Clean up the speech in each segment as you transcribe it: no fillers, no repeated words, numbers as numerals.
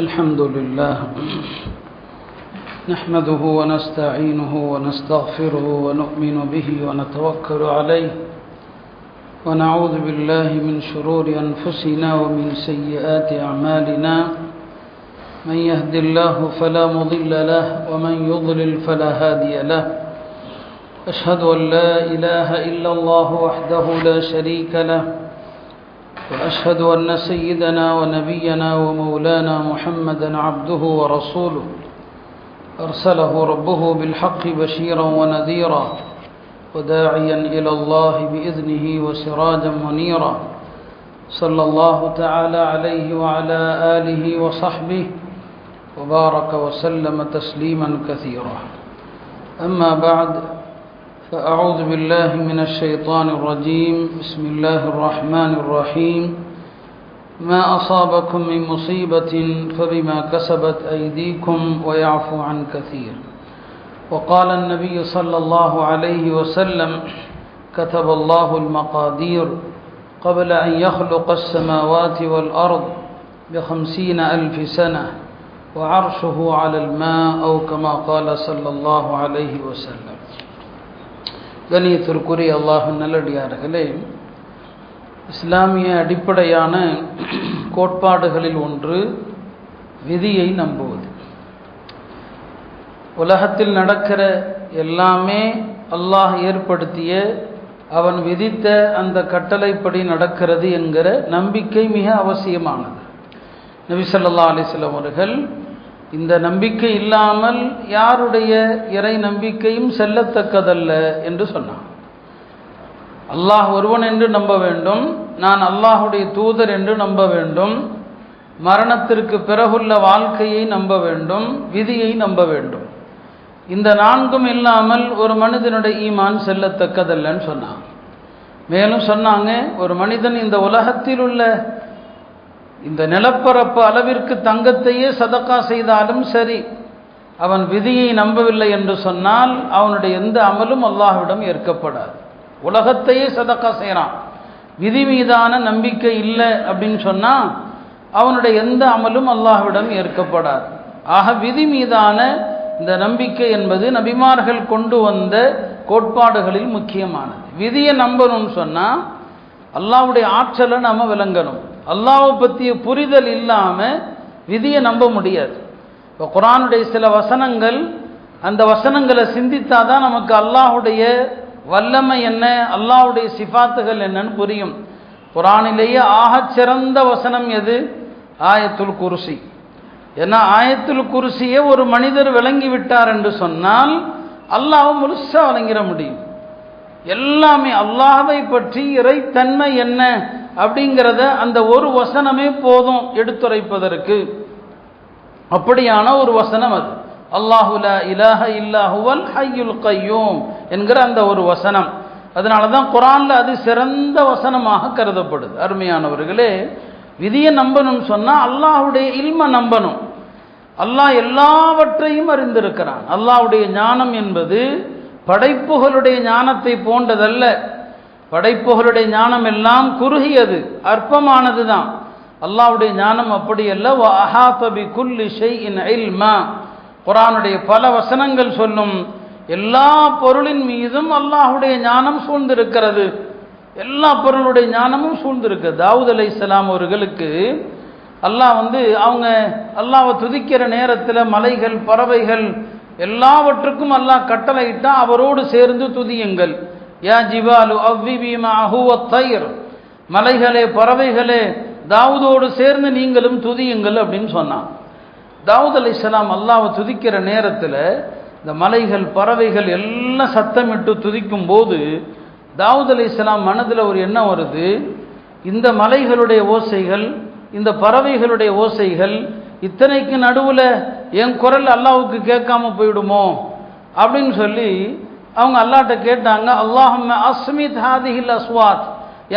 الحمد لله نحمده ونستعينه ونستغفره ونؤمن به ونتوكل عليه ونعوذ بالله من شرور أنفسنا ومن سيئات أعمالنا من يهد الله فلا مضل له ومن يضلل فلا هادي له أشهد أن لا إله إلا الله وحده لا شريك له وأشهد أن سيدنا ونبينا ومولانا محمدا عبده ورسوله أرسله ربه بالحق بشيرا ونذيرا وداعيا إلى الله بإذنه وسراجا منيرا صلى الله تعالى عليه وعلى آله وصحبه وبارك وسلم تسليما كثيرا أما بعد فأعوذ بالله من الشيطان الرجيم بسم الله الرحمن الرحيم ما أصابكم من مصيبة فبما كسبت أيديكم ويعفو عن كثير وقال النبي صلى الله عليه وسلم كتب الله المقادير قبل أن يخلق السماوات والأرض ب50,000 سنة وعرشه على الماء أو كما قال صلى الله عليه وسلم. கணியத்திற்குரிய அல்லாஹ்வின் நல்லடியார்களே, இஸ்லாமிய அடிப்படையான கோட்பாடுகளில் ஒன்று விதியை நம்புவது. உலகத்தில் நடக்கிற எல்லாமே அல்லாஹ் ஏற்படுத்திய அவன் விதித்த அந்த கட்டளைப்படி நடக்கிறது என்கிற நம்பிக்கை மிக அவசியமானது. நபி ஸல்லல்லாஹு அலைஹி வஸல்லம் அவர்கள் இந்த நம்பிக்கை இல்லாமல் யாருடைய இறை நம்பிக்கையும் செல்லத்தக்கதல்ல என்று சொன்னான். அல்லாஹ் ஒருவன் என்று நம்ப வேண்டும், நான் அல்லாஹுடைய தூதர் என்று நம்ப வேண்டும், மரணத்திற்கு பிறகுள்ள வாழ்க்கையை நம்ப வேண்டும், விதியை நம்ப வேண்டும். இந்த நான்கும் இல்லாமல் ஒரு மனிதனுடைய ஈமான் செல்லத்தக்கதல்லன்னு சொன்னான். மேலும் சொன்னாங்க, ஒரு மனிதன் இந்த உலகத்தில் உள்ள இந்த நிலப்பரப்பு அளவிற்கு தங்கத்தையே சதக்கா செய்தாலும் சரி, அவன் விதியை நம்பவில்லை என்று சொன்னால் அவனுடைய எந்த அமலும் அல்லாஹ்விடம் ஏற்கப்படாது. உலகத்தையே சதக்கா செய்கிறான், விதி மீதான நம்பிக்கை இல்லை அப்படின்னு சொன்னால் அவனுடைய எந்த அமலும் அல்லாஹ்விடம் ஏற்கப்படாது. ஆக விதி மீதான இந்த நம்பிக்கை என்பது நபிமார்கள் கொண்டு வந்த கோட்பாடுகளில் முக்கியமானது. விதியை நம்பணும்னு சொன்னால் அல்லாஹ்வுடைய ஆற்றலை நாம் விளங்கணும். அல்லாஹ்வை பற்றிய புரிதல் இல்லாமல் விதியை நம்ப முடியாது. இப்போ குர்ஆனுடைய சில வசனங்கள், அந்த வசனங்களை சிந்தித்தாதான் நமக்கு அல்லாஹ்வுடைய வல்லமை என்ன, அல்லாஹ்வுடைய சிஃபாத்துகள் என்னன்னு புரியும். குர்ஆனிலேயே ஆகச்சிறந்த வசனம் எது? ஆயத்துல் குர்சி. ஏன்னா ஆயத்துல் குர்சியை ஒரு மனிதர் விளங்கி விட்டார் என்று சொன்னால் அல்லாஹ்வை முழுசாக விளங்கிட முடியும். எல்லாமே அல்லாஹ்வை பற்றி இறைத்தன்மை என்ன அப்படிங்கிறத அந்த ஒரு வசனமே போதும் எடுத்துரைப்பதற்கு. அப்படியான ஒரு வசனம் அது. அல்லாஹு லா இலாஹ இல்லா ஹுவல் ஹய்யுல் கய்யூம் என்கிற அந்த ஒரு வசனம். அதனால தான் குர்ஆனில் அது சிறந்த வசனமாக கருதப்படுது. அருமையானவர்களே, விதியை நம்பணும்னு சொன்னால் அல்லாஹ்வுடைய இல்மை நம்பணும். அல்லாஹ் எல்லாவற்றையும் அறிந்திருக்கிறான். அல்லாஹ்வுடைய ஞானம் என்பது படைப்புகளுடைய ஞானத்தை போன்றதல்ல. படைப்புகளுடைய ஞானம் எல்லாம் குறுகியது, அற்பமானது தான். அல்லாஹ்வுடைய ஞானம் அப்படி அல்ல. வ அஹாத பி குல்லி ஷைஇன் இல்மா. குர்ஆனுடைய பல வசனங்கள் சொல்லும், எல்லா பொருளின் மீதும் அல்லாஹ்வுடைய ஞானம் சூழ்ந்திருக்கிறது. எல்லா பொருளுடைய ஞானமும் சூழ்ந்திருக்கு. தாவூத் அலைஹிஸ்ஸலாம் அவர்களுக்கு அல்லாஹ் அவங்க அல்லாஹ்வை துதிக்கிற நேரத்தில் மலைகள், பறவைகள் எல்லாவற்றுக்கும் அல்லாஹ் கட்டளையிட்டா அவரோடு சேர்ந்து துதியுங்கள். யா ஜிபாலு அவ்விபி மஅஹு வத்தைர், மலைகளே, பறவைகளே, தாவூதோடு சேர்ந்து நீங்களும் துதியுங்கள் அப்படின்னு சொன்னான். தாவூத் அலைஹிஸ்ஸலாம் அல்லாஹ்வை துதிக்கிற நேரத்தில் இந்த மலைகள், பறவைகள் எல்லாம் சத்தமிட்டு துதிக்கும் போது தாவூத் அலைஹிஸ்ஸலாம் மனதில் ஒரு எண்ணம் வருது, இந்த மலைகளுடைய ஓசைகள், இந்த பறவைகளுடைய ஓசைகள், இத்தனைக்கு நடுவில் என் குரல் அல்லாஹ்வுக்கு கேட்காம போயிடுமோ அப்படின்னு சொல்லி அவங்க அல்லாஹ்ட்ட கேட்டாங்க. அல்லாஹும்ம அஸ்மித் ஹாதிஹில் அஸ்வாத்,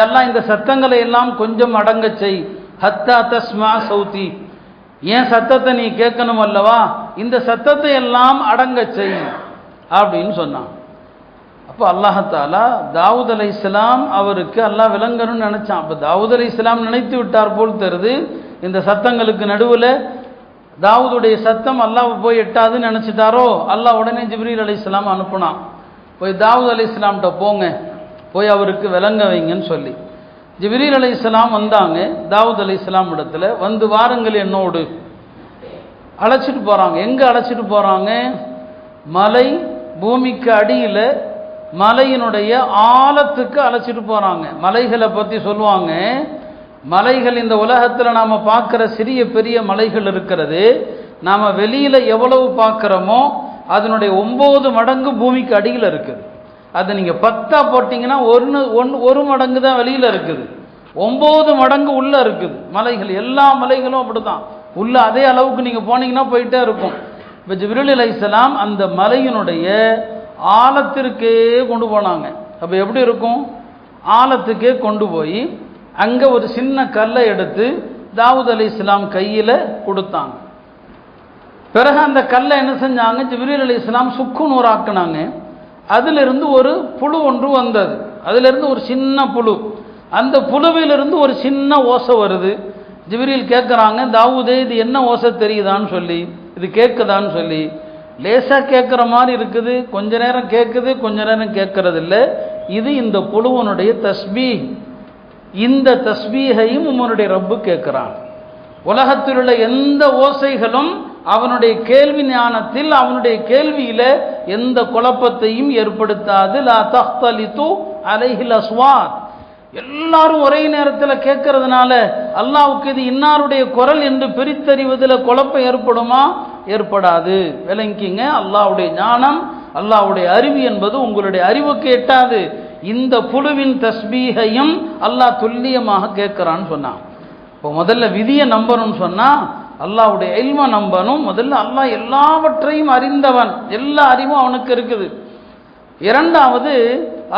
எல்லாம் இந்த சத்தங்களை எல்லாம் கொஞ்சம் அடங்க செய். ஹத்தா தஸ்மா சௌதி, என் சத்தத்தை நீ கேட்கணும் அல்லவா, இந்த சத்தத்தை எல்லாம் அடங்க செய் அப்படின்னு சொன்னான். அப்போ அல்லாஹ் தஆலா தாவூத் அலைஹிஸ்ஸலாம் அவருக்கு அல்லாஹ் விளங்கணும்னு நினச்சான். அப்போ தாவூத் அலைஹிஸ்ஸலாம் நினைத்து விட்டார் போல் தருது, இந்த சத்தங்களுக்கு நடுவில் தாவூதுடைய சத்தம் அல்லாஹ் போய் எட்டாதுன்னு நினச்சிட்டாரோ, அல்லாஹ் உடனே ஜிப்ரீல் அலைஹிஸ்ஸலாம் அனுப்புனான். போய் தாவூத் அலைஹிஸ்ஸலாம்கிட்ட போங்க, போய் அவருக்கு விளங்க வைங்கன்னு சொல்லி. ஜிப்ரீல் அலைஹிஸ்ஸலாம் வந்தாங்க தாவூத் அலைஹிஸ்ஸலாம் இடத்துல. வந்து வாருங்கள் என்னோடு அழைச்சிட்டு போகிறாங்க. எங்கே அழைச்சிட்டு போகிறாங்க? மலை பூமிக்கு அடியில் மலையினுடைய ஆழத்துக்கு அழைச்சிட்டு போகிறாங்க. மலைகளை பற்றி சொல்லுவாங்க, மலைகள் இந்த உலகத்தில் நாம் பார்க்குற சிறிய பெரிய மலைகள் இருக்கிறது, நாம் வெளியில் எவ்வளவு பார்க்குறோமோ அதனுடைய 9 மடங்கு பூமிக்கு அடியில் இருக்குது. அதை நீங்கள் 10 போட்டிங்கன்னா ஒரு மடங்கு தான் வெளியில் இருக்குது, 9 மடங்கு உள்ளே இருக்குது மலைகள். எல்லா மலைகளும் அப்படி தான், உள்ள அதே அளவுக்கு நீங்கள் போனீங்கன்னா போயிட்டே இருக்கும். இப்போ ஜிப்ரீல் அலைஹிஸ்ஸலாம் அந்த மலையினுடைய ஆழத்திற்கே கொண்டு போனாங்க. அப்போ எப்படி இருக்கும்? ஆழத்துக்கே கொண்டு போய் அங்கே ஒரு சின்ன கல்லை எடுத்து தாவூத் அலைஹிஸ்ஸலாம் கையில் கொடுத்தாங்க. பிறகு அந்த கல்லை என்ன செஞ்சாங்க? ஜிப்ரீல் அலைஹிஸ்ஸலாம் சுக்கு நூறாக்குனாங்க. அதிலிருந்து ஒரு புழு ஒன்று வந்தது. அதிலிருந்து ஒரு சின்ன புழு, அந்த புழுவிலிருந்து ஒரு சின்ன ஓசை வருது. ஜிப்ரீல் கேட்குறாங்க, தாவூதே இது என்ன ஓசை தெரியுதான்னு சொல்லி, இது கேட்குதான்னு சொல்லி. லேசாக கேட்குற மாதிரி இருக்குது, கொஞ்ச நேரம் கேட்குது, கொஞ்ச நேரம் கேட்கறது இல்லை. இது இந்த புழுவனுடைய தஸ்பீஹ். இந்த தஸ்பீஹையும் உம்முடைய ரப்பு கேட்குறான். உலகத்தில் உள்ள எந்த ஓசைகளும் அவனுடைய கேள்வி ஞானத்தில், அவனுடைய கேள்வியில எந்த குழப்பத்தையும் ஏற்படுத்தாது. லா தஹ்தலிது அலைஹில் அஸ்வாத். எல்லாரும் ஒரே நேரத்தில் கேட்கறதுனால அல்லாஹ்வுக்கு இது இன்னாருடைய குரல் என்று பிரித்தறிவதில் குழப்பம் ஏற்படுமா? ஏற்படாது. விளங்கிங்க, அல்லாஹ்வுடைய ஞானம், அல்லாஹ்வுடைய அறிவு என்பது உங்களுடைய அறிவுக்கு எட்டாது. இந்த புழுவின் தஸ்பீஹையும் அல்லாஹ் துல்லியமாக கேட்கிறான்னு சொன்னான். இப்போ முதல்ல விதியை நம்பணும்னு சொன்னா அல்லாஹ்வுடைய இல்மை நம்பணும். முதல்ல அல்லாஹ் எல்லாவற்றையும் அறிந்தவன், எல்லா அறிவும் அவனுக்கு இருக்குது. இரண்டாவது,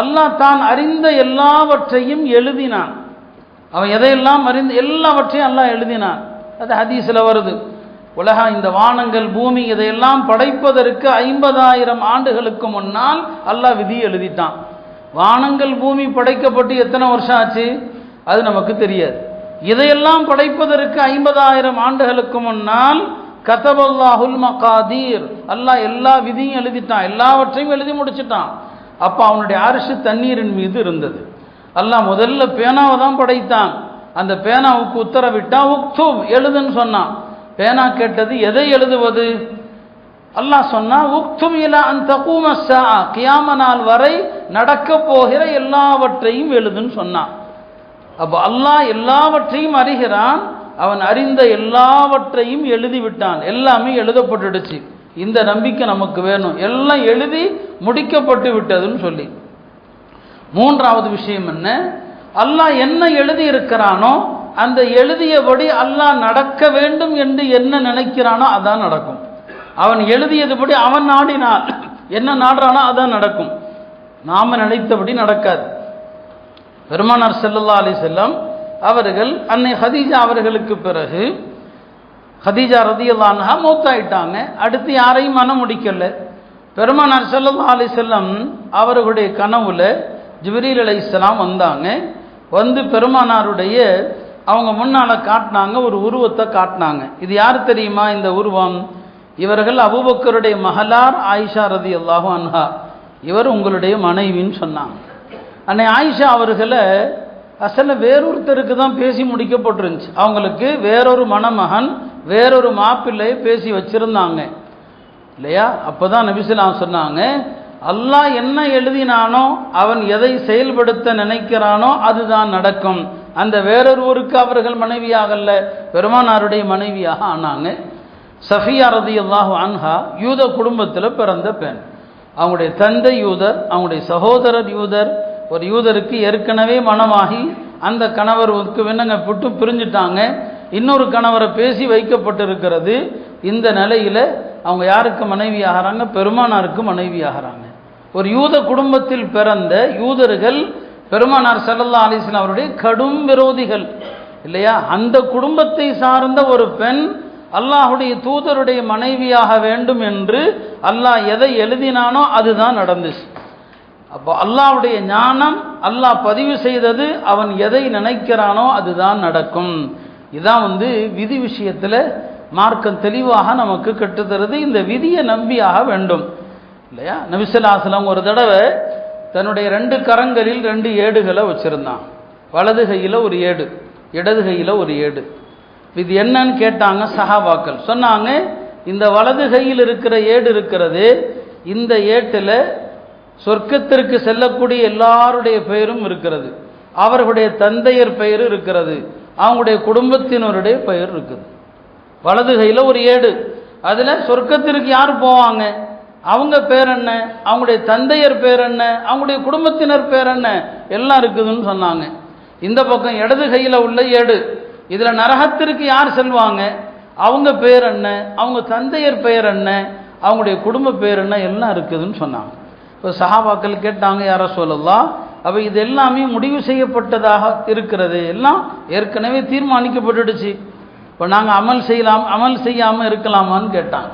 அல்லாஹ் தான் அறிந்த எல்லாவற்றையும் எழுதினான். அவன் எதையெல்லாம் அறிந்து எல்லாவற்றையும் அல்லாஹ் எழுதினான். அது ஹதீஸில் வருது. உலகம், இந்த வானங்கள் பூமி இதையெல்லாம் படைப்பதற்கு 50,000 ஆண்டுகளுக்கு முன்னால் அல்லாஹ் விதி எழுதிட்டான். வானங்கள் பூமி படைக்கப்பட்டு எத்தனை வருஷம் ஆச்சு அது நமக்கு தெரியாது. இதையெல்லாம் படைப்பதற்கு 50,000 ஆண்டுகளுக்கு முன்னால் கதபல்லாஹுல் மகாதீர், அல்லாஹ் எல்லா விதியும் எழுதிட்டான், எல்லாவற்றையும் எழுதி முடிச்சுட்டான். அப்போ அவனுடைய அரிசி தண்ணீரின் மீது இருந்தது. அல்லாஹ் முதல்ல பேனாவை தான் படைத்தான். அந்த பேனாவுக்கு உத்தரவிட்டா உக்துப் எழுதுன்னு சொன்னான். பேனா கேட்டது, எதை எழுதுவது? அல்லாஹ் சொன்னா உக்துப் இலா அன் தகூம ஸஆ, கியாம நாள் வரை நடக்க போகிற எல்லாவற்றையும் எழுதுன்னு சொன்னான். அப்போ அல்லாஹ் எல்லாவற்றையும் அறிகிறான். அவன் அறிந்த எல்லாவற்றையும் எழுதி விட்டான். எல்லாமே எழுதப்பட்டுடுச்சு. இந்த நம்பிக்கை நமக்கு வேணும், எல்லாம் எழுதி முடிக்கப்பட்டு விட்டதுன்னு சொல்லி. மூன்றாவது விஷயம் என்ன? அல்லாஹ் என்ன எழுதி இருக்கிறானோ அந்த எழுதியபடி அல்லாஹ் நடக்க வேண்டும் என்று என்ன நினைக்கிறானோ அதான் நடக்கும். அவன் எழுதியதுபடி அவன் நாடினால் என்ன நாடுறானோ அதான் நடக்கும். நாம நினைத்தபடி நடக்காது. பெருமானார் ஸல்லல்லாஹு அலைஹி வஸல்லம் அவர்கள் அன்னை ஹதீஜா அவர்களுக்கு பிறகு, ஹதீஜா ரலியல்லாஹு அன்ஹா மௌத்தாயிட்டாங்க. அடுத்து யாரையும் மனம் முடிக்கல. பெருமானார் ஸல்லல்லாஹு அலைஹி வஸல்லம் அவர்களுடைய கனவுல ஜிப்ரீல் அலைஹிஸ்ஸலாம் வந்தாங்க. வந்து பெருமானாருடைய அவங்க முன்னால காட்டினாங்க, ஒரு உருவத்தை காட்டினாங்க. இது யார் தெரியுமா இந்த உருவம்? இவர்கள் அபூபக்கருடைய மகளார் ஆயிஷா ரலியல்லாஹு அன்ஹா, இவர் உங்களுடைய மனைவின்னு சொன்னாங்க. அன்னை ஆயிஷா அவர்களை அசல வேறொருத்தருக்கு தான் பேசி முடிக்கப்பட்டிருந்துச்சு. அவங்களுக்கு வேறொரு மணமகன் வேறொரு மாப்பிள்ளையை பேசி வச்சிருந்தாங்க இல்லையா? அப்போதான் நபி ஸல்லல்லாஹு அலைஹி வஸல்லம் சொன்னாங்க, அல்லாஹ் என்ன எழுதினானோ அவன் எதை செயல்படுத்த நினைக்கிறானோ அதுதான் நடக்கும். அந்த வேறொருவருக்கு அவர்கள் மனைவியாகல்ல, பெருமானாருடைய மனைவியாக ஆனாங்க. சஃபியா ரலியல்லாஹு அன்ஹா யூத குடும்பத்தில் பிறந்த பெண். அவங்களுடைய தந்தை யூதர், அவங்களுடைய சகோதரர் யூதர். ஒரு யூதருக்கு ஏற்கனவே மனமாகி அந்த கணவருக்கு விண்ணங்க விட்டு பிரிஞ்சுட்டாங்க. இன்னொரு கணவரை பேசி வைக்கப்பட்டிருக்கிறது. இந்த நிலையில் அவங்க யாருக்கு மனைவி ஆகிறாங்க? பெருமானாருக்கு மனைவி ஆகிறாங்க. ஒரு யூத குடும்பத்தில் பிறந்த யூதர்கள் பெருமானார் ஸல்லல்லாஹு அலைஹி வஸல்லம் அவருடைய கடும் விரோதிகள் இல்லையா? அந்த குடும்பத்தை சார்ந்த ஒரு பெண் அல்லாஹுடைய தூதருடைய மனைவியாக வேண்டும் என்று அல்லாஹ் எதை எழுதினானோ அதுதான் நடந்துச்சு. அப்போ அல்லாஹ்வுடைய ஞானம், அல்லாஹ் பதிவு செய்தது, அவன் எதை நினைக்கிறானோ அதுதான் நடக்கும். இதான் விதி விஷயத்தில் மார்க்கம் தெளிவாக நமக்கு கற்றுத்தருது. இந்த விதியை நம்பியாக வேண்டும் இல்லையா? நபி ஸல்லல்லாஹு அலைஹி வஸல்லம் ஒரு தடவை தன்னுடைய 2 கரங்களில் 2 ஏடுகளை வச்சிருந்தான். வலது கையில் ஒரு ஏடு, இடது கையில் ஒரு ஏடு. இது என்னன்னு கேட்டாங்க சஹாபாக்கள். சொன்னாங்க, இந்த வலது கையில் இருக்கிற ஏடு இருக்கிறது, இந்த ஏட்டில் சொர்க்கத்திற்கு செல்லக்கூடிய எல்லாருடைய பெயரும் இருக்கிறது, அவர்களுடைய தந்தையர் பெயர் இருக்கிறது, அவங்களுடைய குடும்பத்தினருடைய பெயர் இருக்குது. வலது கையில் ஒரு ஏடு, அதில் சொர்க்கத்திற்கு யார் போவாங்க, அவங்க பேர் என்ன, அவங்களுடைய தந்தையர் பேர் என்ன, அவங்களுடைய குடும்பத்தினர் பேர் என்ன, எல்லாம் இருக்குதுன்னு சொன்னாங்க. இந்த பக்கம் இடது கையில் உள்ள ஏடு, இதில் நரகத்திற்கு யார் செல்வாங்க, அவங்க பேர் என்ன, அவங்க தந்தையர் பெயர் என்ன, அவங்களுடைய குடும்ப பேர் என்ன, எல்லாம் இருக்குதுன்னு சொன்னாங்க. இப்போ சஹாபாக்கள் கேட்டாங்க, யா ரசூலல்லாஹ், அப்போ இது எல்லாமே முடிவு செய்யப்பட்டதாக இருக்கிறது, எல்லாம் ஏற்கனவே தீர்மானிக்கப்பட்டுடுச்சு, இப்போ நாங்கள் அமல் செய்யாமல் இருக்கலாமான்னு கேட்டாங்க.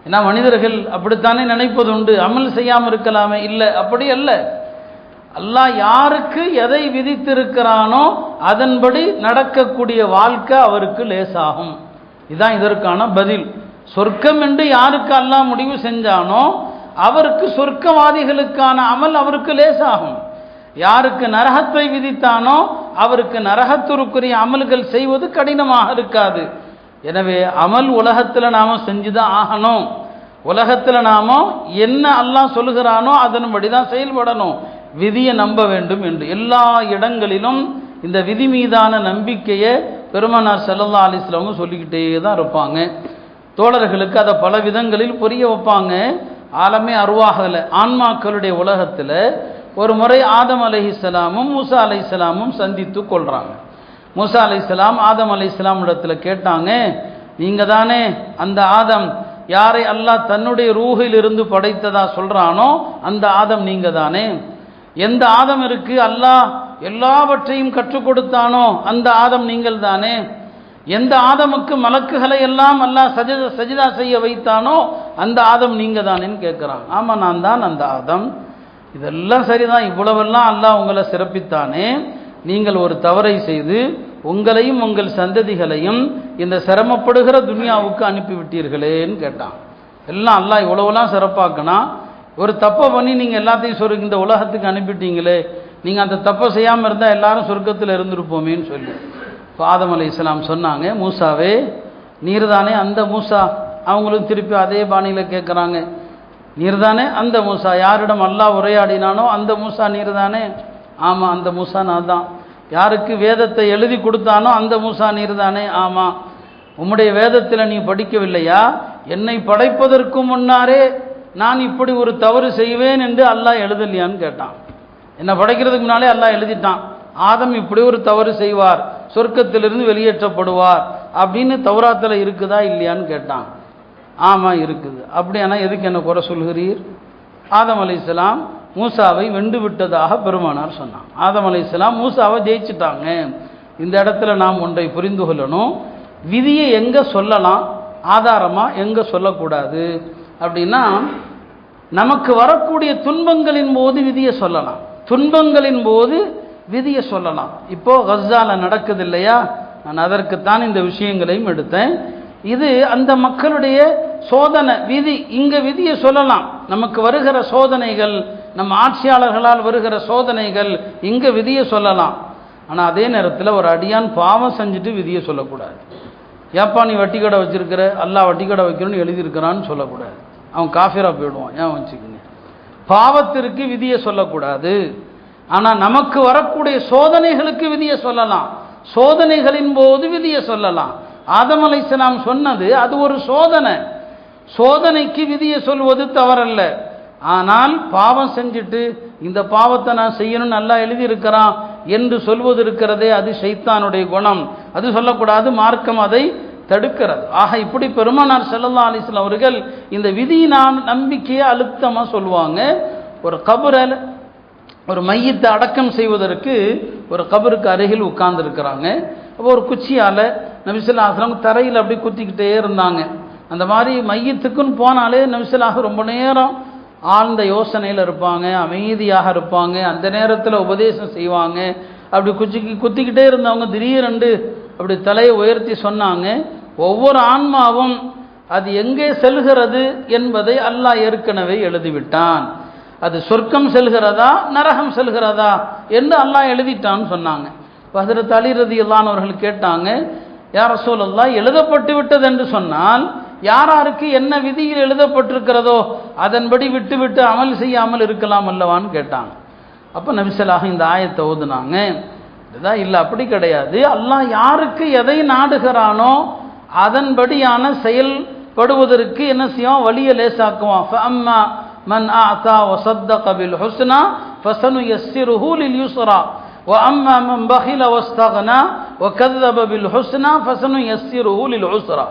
ஏன்னா மனிதர்கள் அப்படித்தானே நினைப்பது உண்டு, அமல் செய்யாமல் இருக்கலாமே. இல்லை, அப்படி அல்ல. அல்லாஹ் யாருக்கு எதை விதித்திருக்கிறானோ அதன்படி நடக்கக்கூடிய வாழ்க்கை அவருக்கு லேசாகும். இதுதான் இதற்கான பதில். சொர்க்கம் என்று யாருக்கு அல்லாஹ் முடிவு செஞ்சானோ அவருக்கு, சொர்க்கவாதிகளுக்கான அமல் அவருக்கு லேசாகும். யாருக்கு நரகத்தை விதித்தானோ அவருக்கு நரகத்திற்குரிய அமல்கள் செய்வது கடினமாக இருக்காது. எனவே அமல் உலகத்தில் நாம் செஞ்சுதான் ஆகணும். உலகத்தில் நாம் என்ன அல்லாஹ் சொல்லுகிறானோ அதன்படி தான் செயல்படணும். விதியை நம்ப வேண்டும் என்று எல்லா இடங்களிலும் இந்த விதி மீதான நம்பிக்கையை பெருமானார் ஸல்லல்லாஹு அலைஹி வஸல்லம் சொல்லிக்கிட்டே தான் இருப்பாங்க. தோழர்களுக்கு அதை பல விதங்களில் புரிய வைப்பாங்க. ஆலமே அருவாகல ஆன்மாக்களுடைய உலகத்தில் ஒரு முறை ஆதம் அலைஹிஸ்ஸலாமும் மூசா அலைஹிஸ்ஸலாமும் சந்தித்து கொள்கிறாங்க. மூசா அலைஹிஸ்ஸலாம் ஆதம் அலைஹிஸ்ஸலாம் இடத்துல கேட்டாங்க, நீங்கள் தானே அந்த ஆதம், யாரை அல்லாஹ் தன்னுடைய ரூஹில் இருந்து படைத்ததா சொல்கிறானோ அந்த ஆதம் நீங்கள் தானே? எந்த ஆதம் இருக்கு அல்லாஹ் எல்லாவற்றையும் கற்றுக் கொடுத்தானோ அந்த ஆதம் நீங்கள் தானே? எந்த ஆதமுக்கு மலக்குகளை எல்லாம் அல்லாஹ் சஜிதா செய்ய வைத்தானோ அந்த ஆதம் நீங்கள் தானேன்னு கேட்குறான். ஆமாம், நான் தான் அந்த ஆதம். இதெல்லாம் சரிதான், இவ்வளவெல்லாம் அல்லாஹ் உங்களை சிறப்பித்தானே, நீங்கள் ஒரு தவறை செய்து உங்களையும் உங்கள் சந்ததிகளையும் இந்த சிரமப்படுகிற துனியாவுக்கு அனுப்பிவிட்டீர்களேன்னு கேட்டான். எல்லாம் அல்லாஹ் இவ்வளவுலாம் சிறப்பாக்குனா, ஒரு தப்பை பண்ணி நீங்கள் எல்லாத்தையும் இந்த உலகத்துக்கு அனுப்பிட்டீங்களே, நீங்கள் அந்த தப்பை செய்யாமல் இருந்தால் எல்லாரும் சொர்க்கத்தில் இருந்திருப்போமேன்னு சொல்லி ஆதம் அலைஹிஸ்ஸலாம் சொன்னாங்க, மூசாவே நீர் தானே அந்த மூசா? அவங்களும் திருப்பி அதே பாணியில் கேட்குறாங்க, நீர் தானே அந்த மூசா? யாரிடம் அல்லாஹ் உரையாடினானோ அந்த மூசா நீர் தானே? ஆமாம், அந்த மூசா நான் தான். யாருக்கு வேதத்தை எழுதி கொடுத்தானோ அந்த மூசா நீர் தானே? ஆமாம். உம்முடைய வேதத்தில் நீ படிக்கவில்லையா, என்னை படைப்பதற்கு முன்னாரே நான் இப்படி ஒரு தவறு செய்வேன் என்று அல்லாஹ் எழுதலையான்னு கேட்டான். என்னை படைக்கிறதுக்கு முன்னாலே அல்லாஹ் எழுதிட்டான், ஆதம் இப்படி ஒரு தவறு செய்வார், சொர்க்கத்திலிருந்து வெளியேற்றப்படுவார் அப்படின்னு தௌராத்தில் இருக்குதா இல்லையான்னு கேட்டான். ஆமாம் இருக்குது. அப்படியானா எதுக்கு என்ன குறை சொல்கிறீர்? ஆதம் அலைஹிஸ்ஸலாம் மூசாவை வென்று விட்டதாக பெருமானார் சொன்னான். ஆதம் அலைஹிஸ்ஸலாம் மூசாவை ஜெயிச்சுட்டாங்க. இந்த இடத்துல நாம் ஒன்றை புரிந்து கொள்ளணும், விதியை எங்கே சொல்லலாம், ஆதாரமாக எங்கே சொல்லக்கூடாது அப்படின்னா, நமக்கு வரக்கூடிய துன்பங்களின் போது விதியை சொல்லலாம், துன்பங்களின் போது விதியை சொல்லலாம். இப்போ கஸால நடக்குது இல்லையா, நான் அதற்குத்தான் இந்த விஷயங்களையும் எடுத்தேன். இது அந்த மக்களுடைய சோதனை விதி, இங்கே விதியை சொல்லலாம். நமக்கு வருகிற சோதனைகள், நம்ம ஆட்சியாளர்களால் வருகிற சோதனைகள், இங்கே விதியை சொல்லலாம். ஆனால் அதே நேரத்தில் ஒரு அடியான் பாவம் செஞ்சுட்டு விதியை சொல்லக்கூடாது. ஏப்பா நீ வட்டி கடை வச்சிருக்கிற, அல்லாஹ் வட்டி கடை வைக்கணும்னு எழுதியிருக்கிறான்னு சொல்லக்கூடாது, அவன் காஃபிரா போயிடுவான். ஏன் வச்சுக்கோங்க, பாவத்திற்கு விதியை சொல்லக்கூடாது. ஆனால் நமக்கு வரக்கூடிய சோதனைகளுக்கு விதியை சொல்லலாம், சோதனைகளின் போது விதியை சொல்லலாம். ஆதம் அலைஹிஸ்ஸலாம் சொன்னது அது ஒரு சோதனை, சோதனைக்கு விதியை சொல்வது தவறல்ல. ஆனால் பாவம் செஞ்சுட்டு இந்த பாவத்தை நான் செய்யணும்னு நல்லா எழுதியிருக்கிறான் என்று சொல்வது இருக்கிறதே, அது ஷைத்தானுடைய குணம், அது சொல்லக்கூடாது, மார்க்கம் அதை தடுக்கிறது. ஆக இப்படி பெருமானார் ஸல்லல்லாஹு அலைஹி வஸல்லம் அவர்கள் இந்த விதியினான் நம்பிக்கையை அழுத்தமாக சொல்லுவாங்க. ஒரு கபரில் ஒரு மையத்தை அடக்கம் செய்வதற்கு ஒரு கபருக்கு அருகில் உட்கார்ந்துருக்கிறாங்க. அப்போ ஒரு குச்சியால் நபி ஸல்லல்லாஹு அலைஹி வஸல்லம் தரையில் அப்படி குத்திக்கிட்டே இருந்தாங்க. அந்த மாதிரி மையத்துக்குன்னு போனாலே நபி ஸல்லல்லாஹு ரொம்ப நேரம் ஆழ்ந்த யோசனையில் இருப்பாங்க, அமைதியாக இருப்பாங்க. அந்த நேரத்தில் உபதேசம் செய்வாங்க. அப்படி குத்திக்கிட்டே இருந்தவங்க திடீரென்று அப்படி தலையை உயர்த்தி சொன்னாங்க, ஒவ்வொரு ஆன்மாவும் அது எங்கே செல்கிறது என்பதை அல்லாஹ் ஏற்கனவே எழுதிவிட்டான். அது சொர்க்கம் செல்கிறதா நரகம் செல்கிறதா என்று அல்லாஹ் எழுதிட்டான்னு சொன்னாங்க. ஹஜ்ரத் அலி ரலியல்லாஹு அன்ஹு அவர்கள் கேட்டாங்க, யா ரசூலல்லாஹ், எழுதப்பட்டு விட்டது என்று சொன்னால் யாராருக்கு என்ன விதியில் எழுதப்பட்டிருக்கிறதோ அதன்படி விட்டு அமல் செய்யாமல் இருக்கலாம் அல்லவான்னு கேட்டாங்க. அப்போ நபி ஸல்லல்லாஹு இந்த ஆயத்தை ஓதுனாங்க. இதுதான் இல்லை, அப்படி கிடையாது. அல்லாஹ் யாருக்கு எதை நாடுகிறானோ அதன்படியான செயல்படுவதற்கு என்ன செய்யும், வழியை லேசாக்குவான். ஃபஅம்மா மன் ஆதா வஸத்தக பில் ஹுஸ்னா ஃபஸனுயஸ்ஸிருஹு லில் யுஸ்ரா வஅம்மா மன் பகில வஸ்தக்னா வகذب பில் ஹுஸ்னா ஃபஸனுயஸ்ஸிருஹு லில் உஸ்ரா.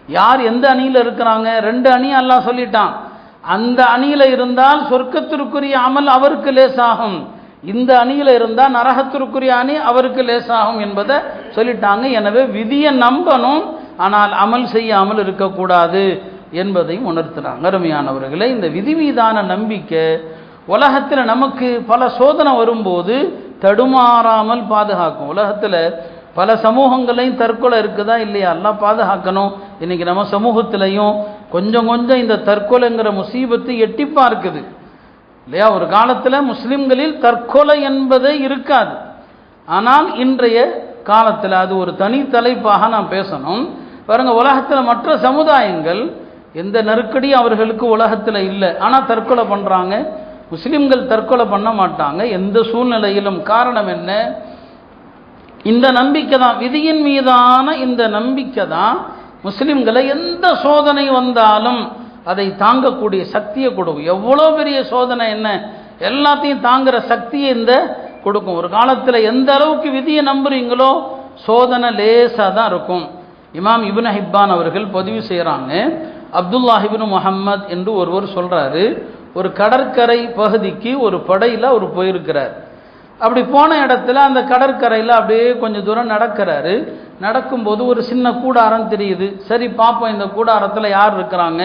யார் எந்த அணியில் இருக்கிறாங்க, ரெண்டு அணி அல்லாஹ் சொல்லிட்டான். அந்த அணியில் இருந்தால் சொர்க்கத்திற்குரிய அமல் அவருக்கு லேசாகும், இந்த அணியில் இருந்தால் நரகத்திற்குரிய அணி அவருக்கு லேசாகும் என்பதை சொல்லிட்டாங்க. எனவே விதியை நம்பணும், ஆனால் அமல் செய்யாமல் இருக்கக்கூடாது என்பதையும் உணர்த்துறாங்க. அருமையானவர்களே, இந்த விதி மீதான நம்பிக்கை உலகத்தில் நமக்கு பல சோதனை வரும்போது தடுமாறாமல் பாதுகாக்கும். உலகத்தில் பல சமூகங்களையும் தற்கொலை இருக்குதா இல்லையா, எல்லாம் பாதுகாக்கணும். இன்னைக்கு நம்ம சமூகத்திலையும் கொஞ்சம் கொஞ்சம் இந்த தற்கொலைங்கிற முசீபத்து எட்டிப்பா இருக்குது இல்லையா. ஒரு காலத்தில் முஸ்லிம்களில் தற்கொலை என்பதே இருக்காது. ஆனால் இன்றைய காலத்தில் அது ஒரு தனி தலைப்பாக நாம் பேசணும். பாருங்க, உலகத்தில் மற்ற சமுதாயங்கள் எந்த நெருக்கடியும் அவர்களுக்கு உலகத்தில் இல்லை, ஆனால் தற்கொலை பண்ணுறாங்க. முஸ்லிம்கள் தற்கொலை பண்ண மாட்டாங்க எந்த சூழ்நிலையிலும். காரணம் என்ன? இந்த நம்பிக்கை தான், விதியின் மீதான இந்த நம்பிக்கை தான் முஸ்லிம்களை எந்த சோதனை வந்தாலும் அதை தாங்கக்கூடிய சக்தியை கொடுக்கும். எவ்வளோ பெரிய சோதனை என்ன, எல்லாத்தையும் தாங்குகிற சக்தியை இந்த கொடுக்கும். ஒரு காலத்தில் எந்த அளவுக்கு விதியை நம்புறீங்களோ சோதனை லேசாக தான் இருக்கும். இமாம் இப்னு ஹிப்பான் அவர்கள் பதிவு செய்கிறாங்க, அப்துல்லாஹ் இப்னு முஹம்மத் என்று ஒருவர் சொல்கிறாரு, ஒரு கடற்கரை பகுதிக்கு ஒரு படையில் அவர் போயிருக்கிறார். அப்படி போன இடத்துல அந்த கடற்கரையில் அப்படியே கொஞ்சம் தூரம் நடக்கிறாரு. நடக்கும்போது ஒரு சின்ன கூடாரம் தெரியுது. சரி பார்ப்போம் இந்த கூடாரத்தில் யார் இருக்கிறாங்க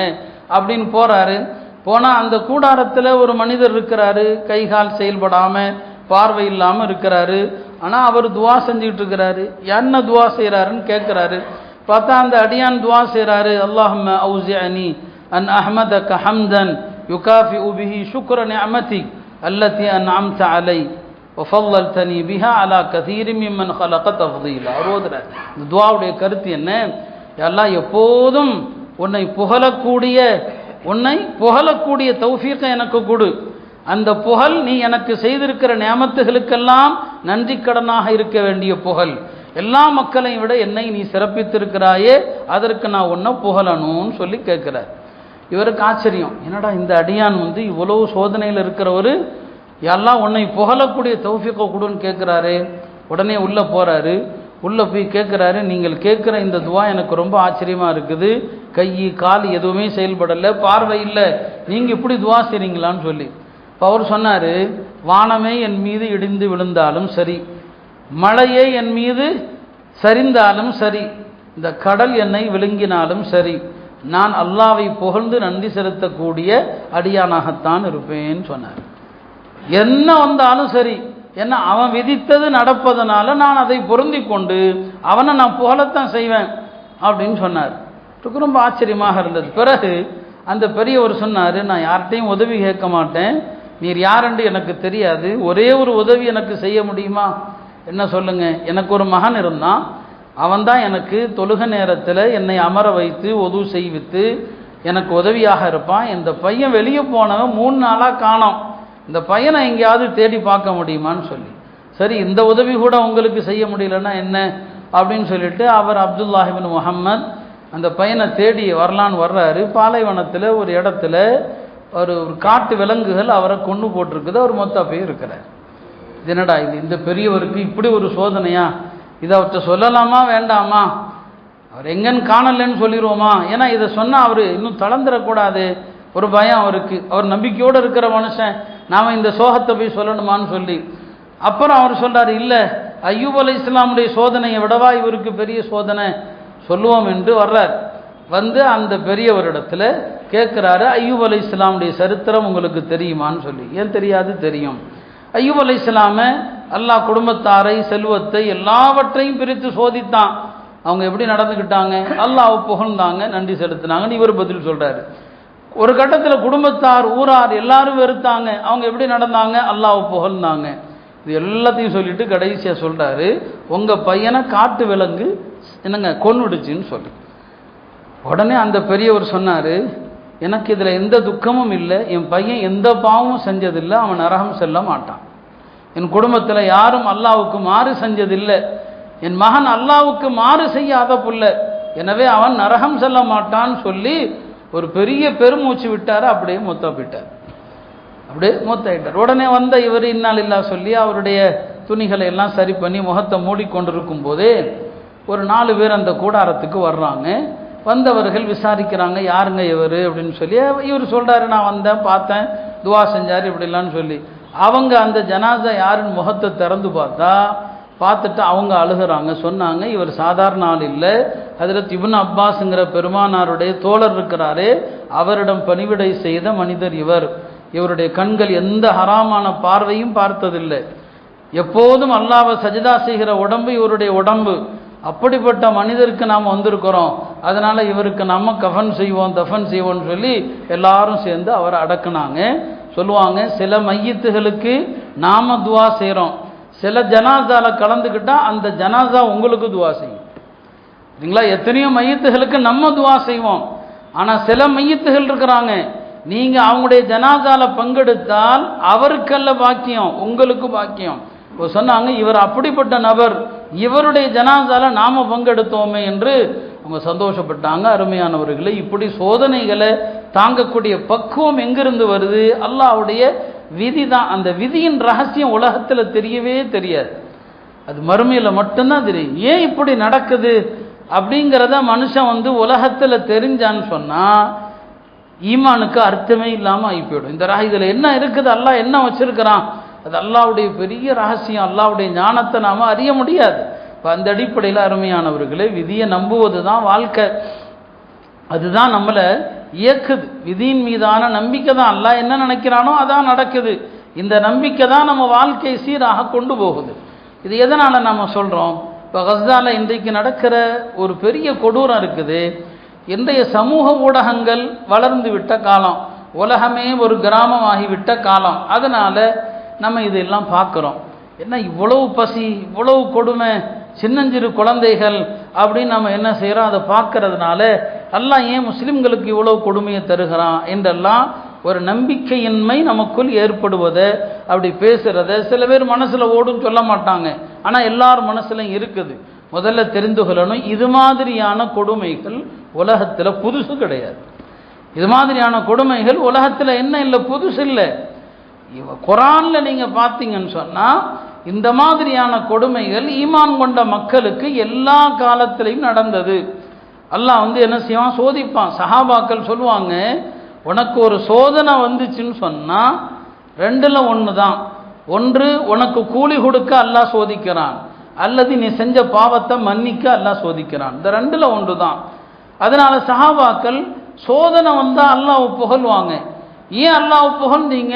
அப்படின்னு போகிறாரு. போனால் அந்த கூடாரத்தில் ஒரு மனிதர் இருக்கிறாரு, கை கால் செயல்படாமல் பார்வை இல்லாமல் இருக்கிறாரு. ஆனால் அவர் துவா செஞ்சுக்கிட்டு இருக்கிறாரு. என்ன துவா செய்கிறாருன்னு கேட்குறாரு. பார்த்தா அந்த அடியான் துவா செய்கிறாரு, அல்லாஹும்ம அவுஸிஅனி அன் அஹ்மதக ஹம்தன் யுகாஃபிஉ பிஹி ஷுக்ர நிஅமதிக் அல்லதி அன்அம்த அலை வஃபல்லல்தனி பிஹா அலா கதீரி மிம்மன் ஹலக தஃதீலா. ஓதுறார். இந்த துவாவுடைய கருத்து என்ன? அல்லாஹ் எப்போதும் உன்னை புகழக்கூடிய தௌஃபீக்கை எனக்கு கொடு. அந்த புகழ் நீ எனக்கு செய்திருக்கிற நியமத்துகளுக்கெல்லாம் நன்றி கடனாக இருக்க வேண்டிய புகழ். எல்லா மக்களையும் விட என்னை நீ சிறப்பித்திருக்கிறாயே, அதற்கு நான் உன்னை புகழணும்னு சொல்லி கேட்கிறார். இவருக்கு ஆச்சரியம், என்னடா இந்த அடியான் இவ்வளவு சோதனையில் இருக்கிறவர் எல்லாம் உன்னை புகழக்கூடிய தௌஃபீக்கை கொடுன்னு கேட்குறாரு. உடனே உள்ளே போகிறாரு. உள்ளே போய் கேட்குறாரு, நீங்கள் கேட்குற இந்த துவா எனக்கு ரொம்ப ஆச்சரியமாக இருக்குது. கை கால் எதுவுமே செயல்படலை, பார்வை இல்லை, நீங்கள் இப்படி துவா செய்கிறீங்களான்னு சொல்லி. இப்போ அவர் சொன்னார், வானமே என் மீது இடிந்து விழுந்தாலும் சரி, மழையே என் மீது சரிந்தாலும் சரி, இந்த கடல் என்னை விழுங்கினாலும் சரி, நான் அல்லாஹ்வை புகழ்ந்து நன்றி செலுத்தக்கூடிய அடியானாகத்தான் இருப்பேன்னு சொன்னார். என்ன வந்தாலும் சரி, என்ன அவன் விதித்தது நடப்பதனால நான் அதை பொருந்தி கொண்டு அவனை நான் புகழத்தான் செய்வேன் அப்படின்னு சொன்னார். ரொம்ப ஆச்சரியமாக இருந்தது. பிறகு அந்த பெரியவர் சொன்னார், நான் யார்கிட்டையும் உதவி கேட்க மாட்டேன், நீர் யாரென்று எனக்கு தெரியாது, ஒரே ஒரு உதவி எனக்கு செய்ய முடியுமா? என்ன சொல்லுங்க? எனக்கு ஒரு மகன் இருந்தான், அவன்தான் எனக்கு தொழுக நேரத்தில் என்னை அமர வைத்து உது செய்வித்து எனக்கு உதவியாக இருப்பான். இந்த பையன் வெளியே போனவன் 3 நாளாக காணோம், இந்த பையனை எங்கேயாவது தேடி பார்க்க முடியுமான்னு சொல்லி. சரி, இந்த உதவி கூட உங்களுக்கு செய்ய முடியலன்னா என்ன அப்படின்னு சொல்லிட்டு அவர் அப்துல்லாஹ் இப்னு முஹம்மத் அந்த பையனை தேடி வரலான்னு வர்றாரு. பாலைவனத்தில் ஒரு இடத்துல ஒரு காட்டு விலங்குகள் அவரை கொண்டு போட்டிருக்குது. அவர் மொத்த போய் இருக்கிறார். இது என்னடா இது, இந்த பெரியவருக்கு இப்படி ஒரு சோதனையா? இதை அவர்கிட்ட சொல்லலாமா வேண்டாமா? அவர் எங்கன்னு காணலன்னு சொல்லிடுவோமா? ஏன்னா இதை சொன்னால் அவர் இன்னும் தளர்ந்துடக்கூடாது, ஒரு பயம் அவருக்கு. அவர் நம்பிக்கையோடு இருக்கிற மனுஷன், நாம் இந்த சோகத்தை போய் சொல்லணுமான்னு சொல்லி அப்புறம் அவர் சொல்கிறார், இல்லை அய்யூப் அலைஹிஸ்ஸலாமுடைய சோதனையை விடவா இவருக்கு பெரிய சோதனை, சொல்லுவோம் என்று வர்றார். வந்து அந்த பெரியவரிடத்தில் கேட்குறாரு, அய்யூப் அலைஹிஸ்ஸலாமுடைய சரித்திரம் உங்களுக்கு தெரியுமான்னு சொல்லி. ஏன் தெரியாது? தெரியும். அய்யூப் அலைஹிஸ்ஸலாமை அல்லாஹ் குடும்பத்தாரை செல்வத்தை எல்லாவற்றையும் பிரித்து சோதித்தான். அவங்க எப்படி நடந்துக்கிட்டாங்க? அல்லாஹ்வை புகழ்ந்தாங்க, நன்றி செலுத்தினாங்கன்னு இவர் பதில் சொல்றாரு. ஒரு கட்டத்தில் குடும்பத்தார், ஊரார் எல்லாரும் வெறுத்தாங்க, அவங்க எப்படி நடந்தாங்க? அல்லாஹ்வை புகழ்ந்தாங்க. இது எல்லாத்தையும் சொல்லிட்டு கடைசியாக சொல்றாரு, உங்க பையனை காட்டு விலங்கு என்னங்க கொன்னுடுச்சுன்னு சொல்லி. உடனே அந்த பெரியவர் சொன்னாரு, எனக்கு இதில் எந்த துக்கமும் இல்லை, என் பையன் எந்த பாவமும் செஞ்சதில்லை, அவன் நரகம் செல்ல மாட்டான். என் குடும்பத்தில் யாரும் அல்லாஹ்வுக்கு மாறு செஞ்சதில்லை, என் மகன் அல்லாஹ்வுக்கு மாறு செய்யாத புள்ள, எனவே அவன் நரகம் செல்ல மாட்டான்னு சொல்லி ஒரு பெரிய பெருமூச்சு விட்டார். அப்படியே மூத்த போயிட்டார், அப்படியே மூத்தாயிட்டார். உடனே வந்த இவர் இன்னால் இல்லா சொல்லி அவருடைய துணிகளை எல்லாம் சரி பண்ணி முகத்தை மூடிக்கொண்டிருக்கும் போதே ஒரு 4 பேர் அந்த கூடாரத்துக்கு வர்றாங்க. வந்தவர்கள் விசாரிக்கிறாங்க, யாருங்க இவர் அப்படின்னு சொல்லி. இவர் சொல்றாரு, நான் வந்தேன், பார்த்தேன், துவா செஞ்சார் இப்படிலான்னு சொல்லி. அவங்க அந்த ஜனாசா யாருன்னு முகத்தை திறந்து பார்த்துட்டு அவங்க அழுகிறாங்க. சொன்னாங்க, இவர் சாதாரண ஆள் இல்லை, ஹஜ்ரத் இப்னு அப்பாஸ்ங்கிற பெருமானாருடைய தோழர் இருக்கிறாரே, அவரிடம் பணிவிடை செய்த மனிதர் இவர். இவருடைய கண்கள் எந்த ஹராமான பார்வையும் பார்த்ததில்லை, எப்போதும் அல்லாஹ்வை சஜிதா செய்கிற உடம்பு இவருடைய உடம்பு. அப்படிப்பட்ட மனிதருக்கு நாம் வந்திருக்கிறோம், அதனால இவருக்கு நம்ம கஃபன் செய்வோம், தஃபன் செய்வோம்னு சொல்லி எல்லாரும் சேர்ந்து அவரை அடக்குனாங்க. சொல்லுவாங்க, சில மையத்துகளுக்கு நாம துவா செய்கிறோம், சில ஜனாசால கலந்துக்கிட்டா அந்த ஜனாசா உங்களுக்கு துவா செய்யும். சரிங்களா? எத்தனையோ மையத்துகளுக்கு நம்ம துவா செய்வோம், ஆனால் சில மையத்துகள் இருக்கிறாங்க, நீங்க அவங்களுடைய ஜனாசால பங்கெடுத்தால் அவருக்கல்ல பாக்கியம், உங்களுக்கு பாக்கியம். இப்போ சொன்னாங்க, இவர் அப்படிப்பட்ட நபர், இவருடைய ஜனாசால நாம பங்கெடுத்தோமே என்று அவங்க சந்தோஷப்பட்டாங்க. அருமையானவர்களை, இப்படி சோதனைகளை தாங்கக்கூடிய பக்குவம் எங்கிருந்து வருது? அல்லாஹ்வுடைய விதி தான். அந்த விதியின் ரகசியம் உலகத்தில் தெரியவே தெரியாது, அது மறுமையில் மட்டும்தான் தெரியும். ஏன் இப்படி நடக்குது அப்படிங்கிறத மனுஷன் உலகத்தில் தெரிஞ்சான்னு சொன்னா ஈமானுக்கு அர்த்தமே இல்லாமல் ஆகி போயிடும். இந்த இதில் என்ன இருக்குது, அல்லாஹ் என்ன வச்சிருக்கிறான், அது அல்லாஹ்வுடைய பெரிய ரகசியம், அல்லாஹ்வுடைய ஞானத்தை நாம் அறிய முடியாது. இப்போ அந்த அடிப்படையில் அருமையானவர்களே, விதியை நம்புவது தான் வாழ்க்கை, அதுதான் நம்மளை இயக்குது. விதியின் மீதான நம்பிக்கை தான், அல்லாஹ் என்ன நினைக்கிறானோ அதான் நடக்குது. இந்த நம்பிக்கை தான் நம்ம வாழ்க்கையை சீராக கொண்டு போகுது. இது எதனால் நம்ம சொல்கிறோம்? இப்போ கஸ்ஸால இன்றைக்கு நடக்கிற ஒரு பெரிய கொடூரம் இருக்குது. இன்றைய சமூக ஊடகங்கள் வளர்ந்து விட்ட காலம், உலகமே ஒரு கிராமமாகிவிட்ட காலம், அதனால் நம்ம இதெல்லாம் பார்க்குறோம். என்ன இவ்வளவு பசி, இவ்வளவு கொடுமை, சின்னஞ்சிறு குழந்தைகள் அப்படின்னு நம்ம என்ன செய்கிறோம், அதை பார்க்கறதுனால அல்லாஹ் ஏன் முஸ்லிம்களுக்கு இவ்வளவு கொடுமையை தருகிறான் என்றெல்லாம் ஒரு நம்பிக்கையின்மை நமக்குள் ஏற்படுவதை, அப்படி பேசுகிறத சில பேர் மனசில் ஓடும் சொல்ல மாட்டாங்க, ஆனால் எல்லார் மனசுலையும் இருக்குது. முதல்ல தெரிந்து கொள்ளணும், இது மாதிரியான கொடுமைகள் உலகத்தில் புதுசு கிடையாது. இது மாதிரியான கொடுமைகள் உலகத்தில் என்ன இல்லை, புதுசு இல்லை. குர்ஆனில் நீங்கள் பார்த்தீங்கன்னு சொன்னால் இந்த மாதிரியான கொடுமைகள் ஈமான் கொண்ட மக்களுக்கு எல்லா காலத்திலையும் நடந்தது. அல்லாஹ் என்ன செய்வான், சோதிப்பான். சஹாபாக்கள் சொல்லுவாங்க, உனக்கு ஒரு சோதனை வந்துச்சுன்னு சொன்னால் 2ல் 1 தான். ஒன்று, உனக்கு கூலி கொடுக்க அல்லாஹ் சோதிக்கிறான், அல்லது நீ செஞ்ச பாவத்தை மன்னிக்க அல்லாஹ் சோதிக்கிறான். இந்த 2ல் 1 தான். அதனால சஹாபாக்கள் சோதனை வந்தால் அல்லாஹ்வை புகழ்வாங்க. ஏன் அல்லாஹ்வை புகழ்ந்தீங்க?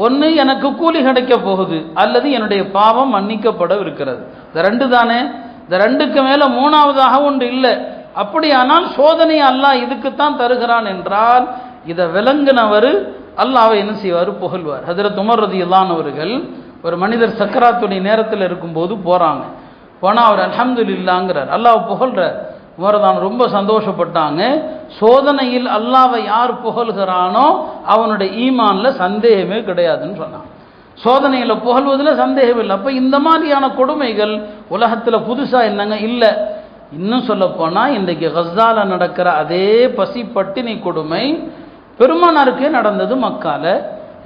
ஒன்று, எனக்கு கூலி கிடைக்க போகுது, அல்லது என்னுடைய பாவம் மன்னிக்கப்படவிருக்கிறது. இந்த 2 தானே. இந்த 2க்கு மேலே 3வதாக ஒன்று இல்லை. அப்படியானால் சோதனையை அல்லாஹ் இதுக்குத்தான் தருகிறான் என்றால் இதை விளங்கினவர் அல்லாஹ்வை என்ன செய்வார், புகழ்வார். ஹஜ்ரத் உமர் ரலியல்லாஹு அன்ஹு அவர்கள் ஒரு மனிதர் சக்கராத்துடைய நேரத்தில் இருக்கும்போது போகிறாங்க. போனால் அவர் அல்ஹம்துலில்லாஹ்ங்கிறார், அல்லாஹ்வை புகழ்றார். உமர் தான் ரொம்ப சந்தோஷப்பட்டாங்க. சோதனையில் அல்லாஹ்வை யார் புகழ்கிறானோ அவனுடைய ஈமானில் சந்தேகமே கிடையாதுன்னு சொன்னான். சோதனையில் புகழ்வதில் சந்தேகம் இல்லை. அப்போ இந்த மாதிரியான கொடுமைகள் உலகத்தில் புதுசாக என்னங்க இல்லை. இன்னும் சொல்லப்போனால் இன்றைக்கு கஸ்ஸால நடக்கிற அதே பசி பட்டினி கொடுமை பெருமானாருக்கே நடந்தது மக்கால.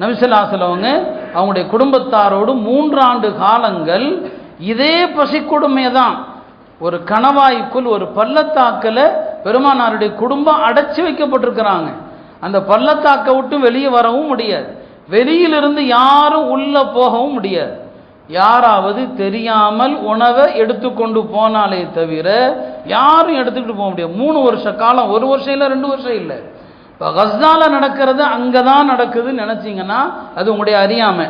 நபி ஸல்லல்லாஹு அலைஹி வஸல்லம் அவங்களுடைய குடும்பத்தாரோடு 3 ஆண்டு காலங்கள் இதே பசி கொடுமை தான். ஒரு கணவாய்க்குள், ஒரு பள்ளத்தாக்கில் பெருமானாருடைய குடும்பம் அடைச்சி வைக்கப்பட்டிருக்கிறாங்க. அந்த பள்ளத்தாக்கை விட்டு வெளியே வரவும் முடியாது, வெளியிலிருந்து யாரும் உள்ள போகவும் முடியாது. யாராவது தெரியாமல் உணவை எடுத்துக்கொண்டு போனாலே தவிர யாரும் எடுத்துக்கிட்டு போக முடியாது. 3 வருஷ காலம், 1 வருஷம் இல்லை, 2 வருஷம் இல்லை. இப்போ கஸ்ஸால நடக்கிறது அங்கே தான் நடக்குதுன்னு நினச்சிங்கன்னா அது உங்களுடைய அறியாமை,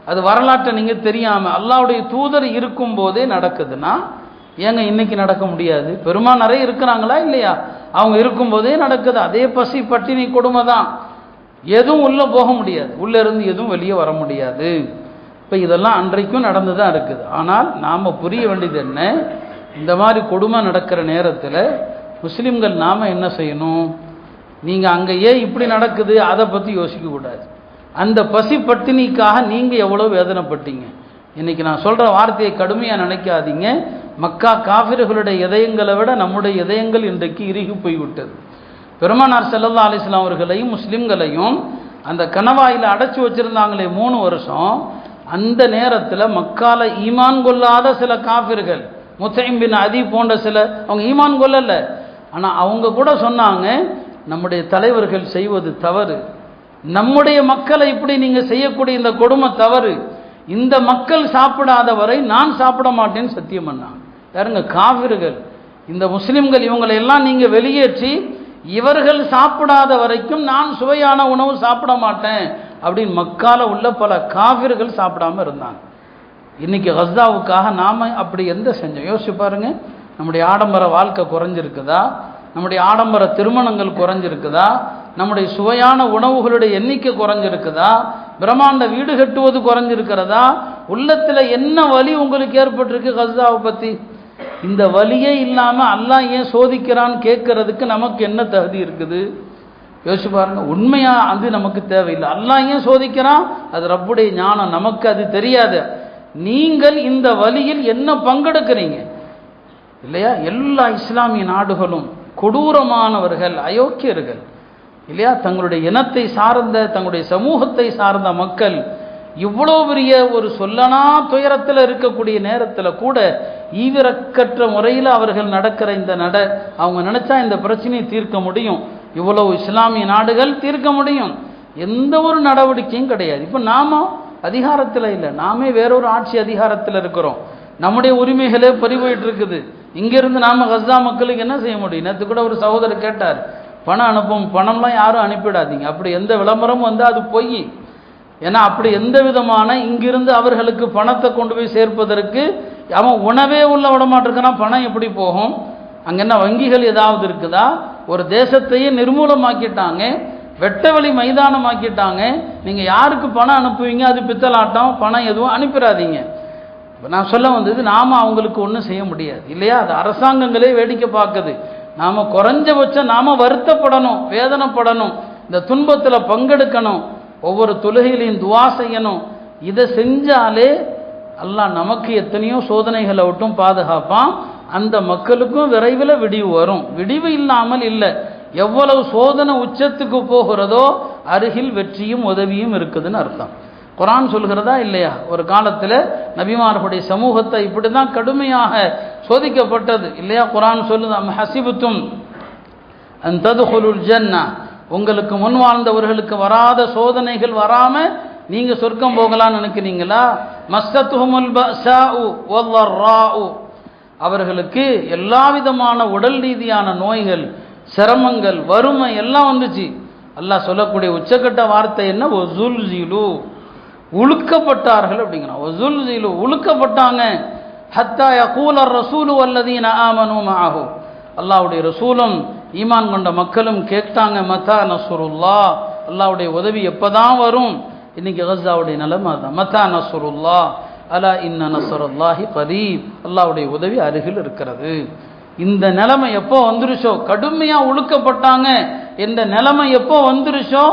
அது வரலாற்றை நீங்கள் தெரியாமல். அல்லாஹ்வுடைய தூதர் இருக்கும் போதே நடக்குதுன்னா ஏங்க இன்னைக்கு நடக்க முடியாது? பெருமானாரே இருக்கிறாங்களா இல்லையா? அவங்க இருக்கும்போதே நடக்குது. அதே பசி பட்டினி கொடுமை தான். எதுவும் உள்ளே போக முடியாது, உள்ளே இருந்து எதுவும் வெளியே வர முடியாது. இப்போ இதெல்லாம் அன்றைக்கும் நடந்து தான் இருக்குது. ஆனால் நாம் புரிய வேண்டியது என்ன, இந்த மாதிரி கொடுமை நடக்கிற நேரத்தில் முஸ்லீம்கள் நாம் என்ன செய்யணும்? நீங்கள் அங்கே ஏன் இப்படி நடக்குது அதை பற்றி யோசிக்கக்கூடாது. அந்த பசி பட்டினிக்காக நீங்கள் எவ்வளோ வேதனைப்பட்டீங்க. இன்றைக்கி நான் சொல்கிற வார்த்தையை கடுமையாக நினைக்காதீங்க. மக்கா காஃபிர்களுடைய இதயங்களை விட நம்முடைய இதயங்கள் இன்றைக்கு இறுகி போய்விட்டது. பெருமானார் ஸல்லல்லாஹு அலைஹி வஸல்லம் அவர்களையும் முஸ்லிம்களையும் அந்த கணவாயில் அடைச்சி வச்சுருந்தாங்களே 3 வருஷம், அந்த நேரத்தில் மக்கால ஈமான் கொள்ளாத சில காஃபிர்கள், முத்தைம் பின் அதி போன்ற சில, அவங்க ஈமான் கொள்ளலை. ஆனால் அவங்க கூட சொன்னாங்க, நம்முடைய தலைவர்கள் செய்வது தவறு, நம்முடைய மக்களை இப்படி நீங்கள் செய்யக்கூடிய இந்த கொடுமை தவறு, இந்த மக்கள் சாப்பிடாத வரை நான் சாப்பிட மாட்டேன்னு சத்தியம் பண்ணாங்க. யாருங்க? காஃபிர்கள். இந்த முஸ்லிம்கள் இவங்களை எல்லாம் நீங்கள் வெளியேற்றி இவர்கள் சாப்பிடாத வரைக்கும் நான் சுவையான உணவு சாப்பிட மாட்டேன் அப்படின்னு மக்கால உள்ள பல காஃபிர்கள் சாப்பிடாம இருந்தாங்க. இன்னைக்கு கஸ்ஸாவுக்காக நாம் அப்படி எந்த செஞ்சோம்? யோசிச்சு பாருங்க. நம்முடைய ஆடம்பர வாழ்க்கை குறைஞ்சிருக்குதா? நம்முடைய ஆடம்பர திருமணங்கள் குறைஞ்சிருக்குதா? நம்முடைய சுவையான உணவுகளுடைய எண்ணிக்கை குறைஞ்சிருக்குதா? பிரம்மாண்ட வீடு கட்டுவது குறைஞ்சிருக்கிறதா? உள்ளத்தில் என்ன வலி உங்களுக்கு ஏற்பட்டிருக்கு கஸ்ஸாவை பற்றி? இந்த வலியே இல்லாமல் அல்லாஹ் ஏன் சோதிக்கிறான்னு கேட்கறதுக்கு நமக்கு என்ன தகுதி இருக்குது? யோசிச்சு பாருங்க. உண்மையா அது நமக்கு தேவையில்லை. அல்லாஹ் ஏன் சோதிக்கிறான்? அது ரப்புடைய ஞானம், நமக்கு அது தெரியாது. நீங்கள் இந்த வலியில் என்ன பங்கெடுக்கிறீங்க இல்லையா? எல்லா இஸ்லாமிய நாடுகளும் கொடூரமானவர்கள், அயோக்கியர்கள் இல்லையா? தங்களுடைய இனத்தை சார்ந்த, தங்களுடைய சமூகத்தை சார்ந்த மக்கள் இவ்வளோ பெரிய ஒரு சொல்லனா துயரத்தில் இருக்கக்கூடிய நேரத்தில் கூட ஈவிரக்கற்ற முறையில் அவர்கள் நடக்கிற இந்த அவங்க நினைச்சா இந்த பிரச்சனையை தீர்க்க முடியும். இவ்வளவு இஸ்லாமிய நாடுகள் தீர்க்க முடியும். எந்த ஒரு நடவடிக்கையும் கிடையாது. இப்போ நாம அதிகாரத்தில் இல்லை, நாமே வேறொரு ஆட்சி அதிகாரத்தில் இருக்கிறோம். நம்முடைய உரிமைகளே பறிபோயிட்டு இருக்குது. இங்கிருந்து நாம கஸ்ஸா மக்களுக்கு என்ன செய்ய முடியும்? நேற்று கூட ஒரு சகோதரர் கேட்டார், பணம் அனுப்பும், பணம்லாம் யாரும் அனுப்பிடாதீங்க. அப்படி எந்த விளம்பரமும் வந்து அது பொய். ஏன்னா அப்படி எந்த விதமான இங்கிருந்து அவர்களுக்கு பணத்தை கொண்டு போய் சேர்ப்பதற்கு அவன் உணவே உள்ள விடமாட்டிருக்கிறான். பணம் எப்படி போகும்? அங்கே என்ன வங்கிகள் ஏதாவது இருக்குதா? ஒரு தேசத்தையே நிர்மூலமாக்கிட்டாங்க, வெட்டவெளி மைதானமாக்கிட்டாங்க. நீங்கள் யாருக்கு பணம் அனுப்புவீங்க? அது பித்தலாட்டம். பணம் எதுவும் அனுப்பிடாதீங்க. இப்போ நான் சொல்ல வந்தது, நாம் அவங்களுக்கு ஒன்றும் செய்ய முடியாது இல்லையா? அது அரசாங்கங்களே வேடிக்கை பார்க்குது. நாம் குறைஞ்சபட்சம் நாம் வருத்தப்படணும், வேதனைப்படணும், இந்த துன்பத்தில் பங்கெடுக்கணும், ஒவ்வொரு தொழுகையிலையும் துவா செய்யணும். இதை செஞ்சாலே அல்லாஹ் நமக்கு எத்தனையோ சோதனைகளை விட்டும் பாதுகாப்பான். அந்த மக்களுக்கும் விரைவில் விடிவு வரும். விடிவு இல்லாமல் இல்லை. எவ்வளவு சோதனை உச்சத்துக்கு போகிறதோ அருகில் வெற்றியும் உதவியும் இருக்குதுன்னு அர்த்தம். குர்ஆன் சொல்கிறதா இல்லையா? ஒரு காலத்தில் நபிமார்களுடைய சமூகத்தை இப்படி தான் கடுமையாக சோதிக்கப்பட்டது இல்லையா? குர்ஆன் சொல்லுது, அம் ஹஸிபுத்தும் அன் தத்ஹுலுல் ஜன்னah, உங்களுக்கு முன் வாழ்ந்தவர்களுக்கு வராத சோதனைகள் வராம நீங்க சொர்க்கம் போகலான்னு நினைக்கிறீங்களா? மஸ்ஸத்துஹுமுல் பஸாஉ வல்லர்ராஉ, அவர்களுக்கு எல்லா விதமான உடல் ரீதியான நோய்கள், சிரமங்கள், வறுமை எல்லாம் வந்துச்சு. அல்லாஹ் சொல்லக்கூடிய உச்சக்கட்ட வார்த்தை என்ன? வஸுல்ஸிலு, உழுக்கப்பட்டார்கள் அப்படிங்கிறான். வஸுல்ஸிலு, உழுக்கப்பட்டாங்க. ஹத்தா யகூலர் ரசூலு வல்லதீன ஆமனூ மஅஹு, அல்லாஹ்வுடைய ரசூலும் ஈமான் கொண்ட மக்களும் கேட்டாங்க, மத்தா நஸ்ருல்லாஹ், அல்லாஹ்வுடைய உதவி எப்பதான் வரும்? இன்னைக்கு கஸ்ஸாவுடைய நிலைமை தான். மத்தா நஸ்ருல்லாஹ் அலா இன்ன நஸ்ருல்லாஹி கரீப், அல்லாஹ்வுடைய உதவி அருகில் இருக்கிறது. இந்த நிலைமை எப்போ வந்துருச்சோ, கடுமையா உழுக்கப்பட்டாங்க என்ற நிலைமை எப்போ வந்துருச்சோ,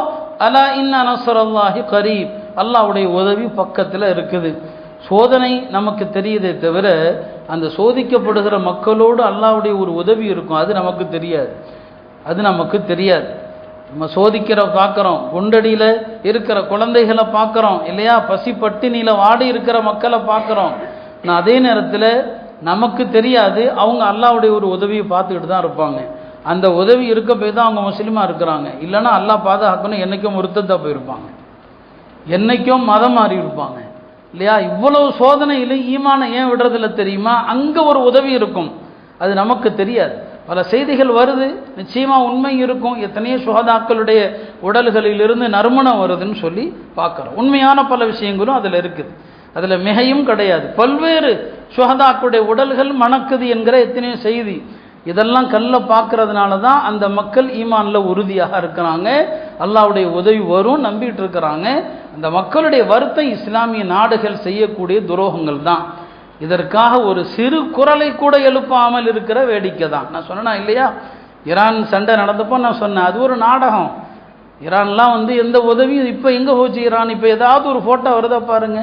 அலா இன்ன நஸ்ருல்லாஹி கரீப், அல்லாஹ்வுடைய உதவி பக்கத்தில் இருக்குது. சோதனை நமக்கு தெரியுதே தவிர அந்த சோதிக்கப்படுகிற மக்களோடு அல்லாஹ்வுடைய ஒரு உதவி இருக்கும், அது நமக்கு தெரியாது. அது நமக்கு தெரியாது. நம்ம சோதிக்கிற பார்க்குறோம், குண்டடியில் இருக்கிற குழந்தைகளை பார்க்குறோம் இல்லையா? பசி பட்டினியில் வாடி இருக்கிற மக்களை பார்க்குறோம். நான் அதே நேரத்தில் நமக்கு தெரியாது, அவங்க அல்லாஹ்வுடைய ஒரு உதவியை பார்த்துக்கிட்டு தான் இருப்பாங்க. அந்த உதவி இருக்க போய் தான் அவங்க முஸ்லீமாக இருக்கிறாங்க. இல்லைன்னா அல்லாஹ் பாதுகாக்கணும், என்றைக்கும் முர்த்ததா போயிருப்பாங்க, என்றைக்கும் மதம் மாறி இருப்பாங்க இல்லையா? இவ்வளவு சோதனையில் ஈமானை ஏன் விடுறதில்ல தெரியுமா? அங்கே ஒரு உதவி இருக்கும், அது நமக்கு தெரியாது. பல செய்திகள் வருது, நிச்சயமாக உண்மை இருக்கும். எத்தனையோ சுஹதாக்களுடைய உடல்களிலிருந்து நறுமணம் வருதுன்னு சொல்லி பார்க்குறோம். உண்மையான பல விஷயங்களும் அதில் இருக்குது, அதில் மிகையும் கிடையாது. பல்வேறு சுஹதாக்களுடைய உடல்கள் மணக்குது என்கிற எத்தனையோ செய்தி. இதெல்லாம் கல்ல பார்க்கறதுனால தான் அந்த மக்கள் ஈமான்ல உறுதியாக இருக்கிறாங்க. அல்லாஹ்வுடைய உதவி வரும் நம்பிட்டு இருக்கிறாங்க. அந்த மக்களுடைய வருத்தம் இஸ்லாமிய நாடுகள் செய்யக்கூடிய துரோகங்கள் தான். இதற்காக ஒரு சிறு குரலை கூட எழுப்பாமல் இருக்கிற வேடிக்கை தான். நான் சொன்னேனா இல்லையா, ஈரான் சண்டை நடந்தப்போ நான் சொன்னேன் அது ஒரு நாடகம். ஈரான்லாம் எந்த உதவியும் இப்போ எங்கே போச்சு ஈரான்? இப்போ ஏதாவது ஒரு ஃபோட்டோ வருதா பாருங்க,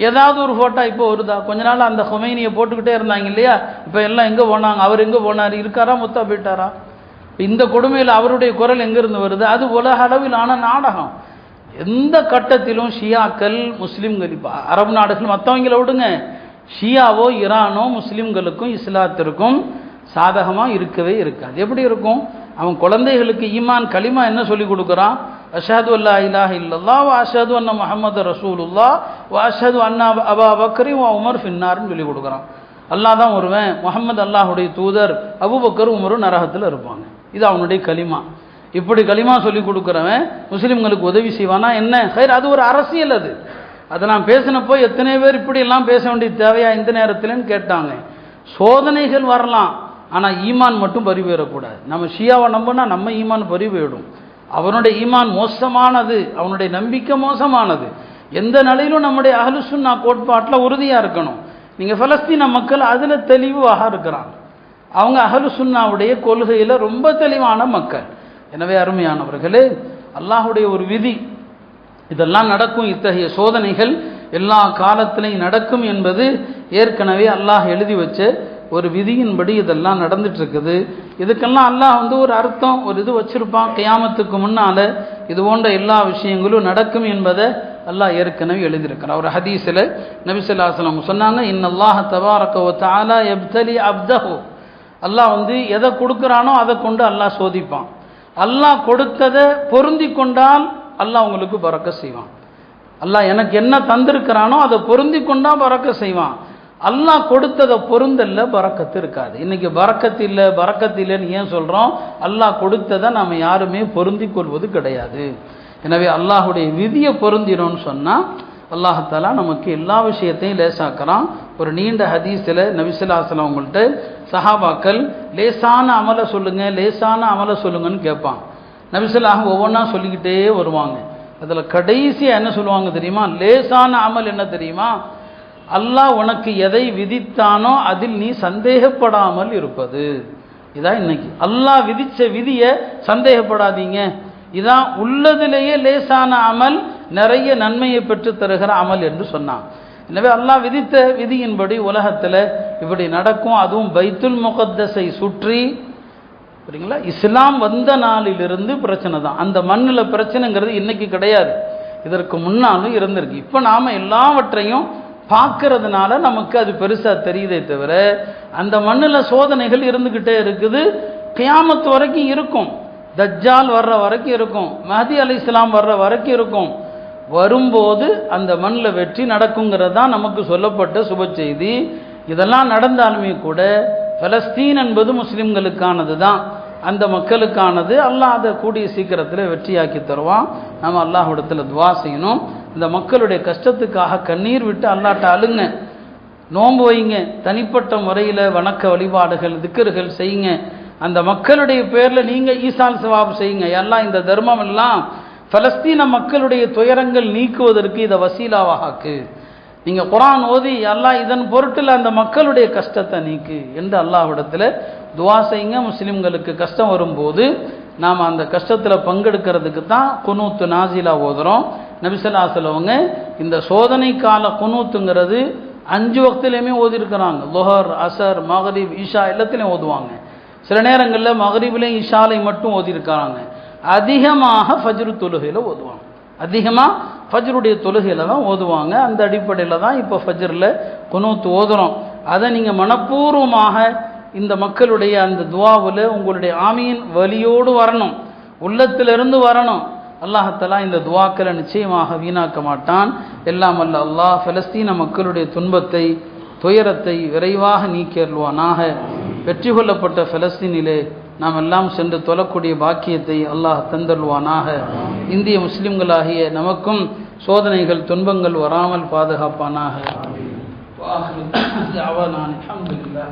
ஏதாவது ஒரு ஃபோட்டோ இப்போ வருதா? கொஞ்ச நாள் அந்த ஹொமைனியை போட்டுக்கிட்டே இருந்தாங்க இல்லையா, இப்போ எல்லாம் எங்கே போனாங்க? அவர் எங்கே போனார்? இருக்காரா முத்தா போயிட்டாரா? இந்த கொடுமையில் அவருடைய குரல் எங்கேருந்து வருது? அது உலக அளவிலான நாடகம். எந்த கட்டத்திலும் ஷியாக்கள் முஸ்லீம்கள், இப்போ அரபு நாடுகள் மற்றவங்கள விடுங்க, ஷியாவோ ஈரானோ முஸ்லீம்களுக்கும் இஸ்லாத்திற்கும் சாதகமாக இருக்கவே இருக்காது. எப்படி இருக்கும்? அவன் குழந்தைகளுக்கு ஈமான் களிமா என்ன சொல்லி கொடுக்குறான்? அஷ்ஹது அல்லா இலாஹ இல்லல்லாஹ் வ அஷ்ஹது அன்ன முஹம்மது ரசூலுல்லாஹ் வ அஷ்ஹது அன்ன அபா பக்ரி வ உமர் ஃபின்னார்னு சொல்லி கொடுக்குறான். அல்லாஹ் தான் ஒருவன், முஹம்மது அல்லாஹுடைய தூதர், அபூபக்கர் உமரும் நரகத்தில் இருப்பாங்க. இது அவனுடைய களிமா. இப்படி களிமா சொல்லி கொடுக்குறவன் முஸ்லீம்களுக்கு உதவி செய்வானா என்ன? ஹைர், அது ஒரு அரசியல். அதை நான் பேசினப்போ எத்தனை பேர் இப்படி எல்லாம் பேச வேண்டிய தேவையா இந்த நேரத்தில்னு கேட்டாங்க. சோதனைகள் வரலாம், ஆனால் ஈமான் மட்டும் பறி போயிடக்கூடாது. நம்ம ஷியாவை நம்பினா நம்ம ஈமான் பறி போயிடும். அவனுடைய ஈமான் மோசமானது, அவனுடைய நம்பிக்கை மோசமானது. எந்த நிலையிலும் நம்முடைய அஹ்லு சுன்னா கோட்பாட்டில் உறுதியாக இருக்கணும். நீங்கள் பலஸ்தீன மக்கள் அதில் தெளிவாக இருக்கிறாங்க. அவங்க அஹ்லு சுன்னாவுடைய கொள்கையில் ரொம்ப தெளிவான மக்கள். எனவே அருமையானவர்களே, அல்லாஹுடைய ஒரு விதி, இதெல்லாம் நடக்கும், இத்தகைய சோதனைகள் எல்லா காலத்திலையும் நடக்கும் என்பது ஏற்கனவே அல்லாஹ் எழுதி வச்ச ஒரு விதியின்படி இதெல்லாம் நடந்துட்டு இருக்குது. இதுக்கெல்லாம் அல்லாஹ் ஒரு அர்த்தம், ஒரு இது வச்சிருப்பான். கியாமத்துக்கு முன்னால இது போன்ற எல்லா விஷயங்களும் நடக்கும் என்பதை அல்லாஹ் ஏற்கனவே எழுதியிருக்கிறான். ஒரு ஹதீஸில் நபி ஸல்லல்லாஹு அலைஹி வஸல்லம் சொன்னாங்க, இன்னல்லாஹ தபாரக வ தஆலா யப்தலி அப்தஹு. அல்லாஹ் எதை கொடுக்குறானோ அதை கொண்டு அல்லாஹ் சோதிப்பான். அல்லாஹ் கொடுத்ததை பொருந்தி கொண்டால் அல்லாஹ் உங்களுக்கு பறக்க செய்வான். அல்லாஹ் எனக்கு என்ன தந்திருக்கிறானோ அதை பொருந்தி கொண்டா பறக்க செய்வான். அல்லாஹ் கொடுத்ததை பொருந்தல்ல பறக்கத்து இருக்காது. இன்னைக்கு பறக்கத்து இல்லைன்னு ஏன் சொல்கிறோம்? அல்லாஹ் கொடுத்ததை நம்ம யாருமே பொருந்தி கொள்வது கிடையாது. எனவே அல்லாஹுடைய விதியை பொருந்தினோன்னு சொன்னால் அல்லாஹாலா நமக்கு எல்லா விஷயத்தையும் லேசாக்குறான். ஒரு நீண்ட ஹதீஸில் நபி ஸல்லல்லாஹு அலைஹி வஸல்லம் அவங்கள்ட்ட சஹாபாக்கள் லேசான அமலை சொல்லுங்கள், லேசான அமலை சொல்லுங்கன்னு கேட்பான். நபி ஸல்லல்லாஹு ஒவ்வொன்றா சொல்லிக்கிட்டே வருவாங்க. அதில் கடைசியாக என்ன சொல்லுவாங்க தெரியுமா? லேசான அமல் என்ன தெரியுமா? அல்லாஹ் உனக்கு எதை விதித்தானோ அதில் நீ சந்தேகப்படாமல் இருப்பது. இதான் இன்னைக்கு அல்லாஹ் விதித்த விதியை சந்தேகப்படாதீங்க. இதான் உள்ளதிலேயே லேசான அமல், நிறைய நன்மையை பெற்று தருகிற அமல் என்று சொன்னான். எனவே அல்லாஹ் விதித்த விதியின்படி உலகத்தில் இப்படி நடக்கும். அதுவும் பைத்துல் முகத்தஸை சுற்றி, சரிங்களா, இஸ்லாம் வந்த நாளிலிருந்து பிரச்சனை தான். அந்த மண்ணில் பிரச்சனைங்கிறது இன்னைக்கு கிடையாது, இதற்கு முன்னாலும் இருந்திருக்கு. இப்போ நாம் எல்லாவற்றையும் பார்க்கறதுனால நமக்கு அது பெருசாக தெரியுதே தவிர அந்த மண்ணில் சோதனைகள் இருந்துக்கிட்டே இருக்குது. கியாமத்து வரைக்கும் இருக்கும், தஜ்ஜால் வர்ற வரைக்கும் இருக்கும், மஹதி அலைஹிஸ்ஸலாம் வர்ற வரைக்கும் இருக்கும். வரும்போது அந்த மண்ணில் வெற்றி நடக்குங்கிறது தான் நமக்கு சொல்லப்பட்ட சுப செய்தி. இதெல்லாம் நடந்தாலுமே கூட பலஸ்தீன் என்பது முஸ்லிம்களுக்கானது தான், அந்த மக்களுக்கானது. அல்லாஹ் அதை கூடிய சீக்கிரத்தில் வெற்றியாக்கி தருவான். நம்ம அல்லாஹ்விடத்தில் துவா செய்யணும். இந்த மக்களுடைய கஷ்டத்துக்காக கண்ணீர் விட்டு அல்லாஹ்ட்ட அழுங்க, நோன்பு வைங்க, தனிப்பட்ட முறையில் வணக்க வழிபாடுகள் திக்ருகள் செய்யுங்க. அந்த மக்களுடைய பேரில் நீங்கள் ஈசான் சவாப் செய்யுங்க. எல்லாம் இந்த தர்மம் எல்லாம் பலஸ்தீன மக்களுடைய துயரங்கள் நீக்குவதற்கு இதை வசீலாவாக ஆக்கு. நீங்கள் குர்ஆன் ஓதி அல்லாஹ் இதன் பொருட்டில் அந்த மக்களுடைய கஷ்டத்தை நீக்கு என்று அல்லாஹ்விடத்தில் துவா செய்யுங்க. முஸ்லிம்களுக்கு கஷ்டம் வரும்போது நாம் அந்த கஷ்டத்தில் பங்கெடுக்கிறதுக்கு தான் குனூத்து நாசிலா ஓதுறோம். நபி ஸல்லல்லாஹு அலைஹி வஸல்லம் இந்த சோதனை கால குனூத்துங்கிறது 5 வக்திலையுமே ஓதிருக்கிறாங்க. லுஹர், அசர், மக்ரிப், இஷா எல்லாத்திலையும் ஓதுவாங்க. சில நேரங்களில் மக்ரிபிலையும் இஷாலையும் மட்டும் ஓதிருக்கிறாங்க. அதிகமாக ஃபஜ்ரு தொழுகையில் ஓதுவாங்க, அதிகமாக ஃபஜ்ருடைய தொழுகையில் தான் ஓதுவாங்க. அந்த அடிப்படையில் தான் இப்போ ஃபஜ்ரில் குனூத்து ஓதுறோம். அதை நீங்கள் மனப்பூர்வமாக இந்த மக்களுடைய அந்த துவாவில் உங்களுடைய ஆமீன் வலியோடு வரணும், உள்ளத்திலிருந்து வரணும். அல்லாஹ் இந்த துவாக்களை நிச்சயமாக வீணாக்க மாட்டான். எல்லாம் அல்ல அல்லாஹ் பலஸ்தீன மக்களுடைய துன்பத்தை துயரத்தை விரைவாக நீக்கியருள்வானாக. வெற்றி கொள்ளப்பட்ட பலஸ்தீனிலே நாம் எல்லாம் சென்று தொழக்கூடிய பாக்கியத்தை அல்லாஹ் தந்தருள்வானாக. இந்திய முஸ்லிம்களாகிய நமக்கும் சோதனைகள் துன்பங்கள் வராமல் பாதுகாப்பானாக. وآخر دعوانا الحمد لله.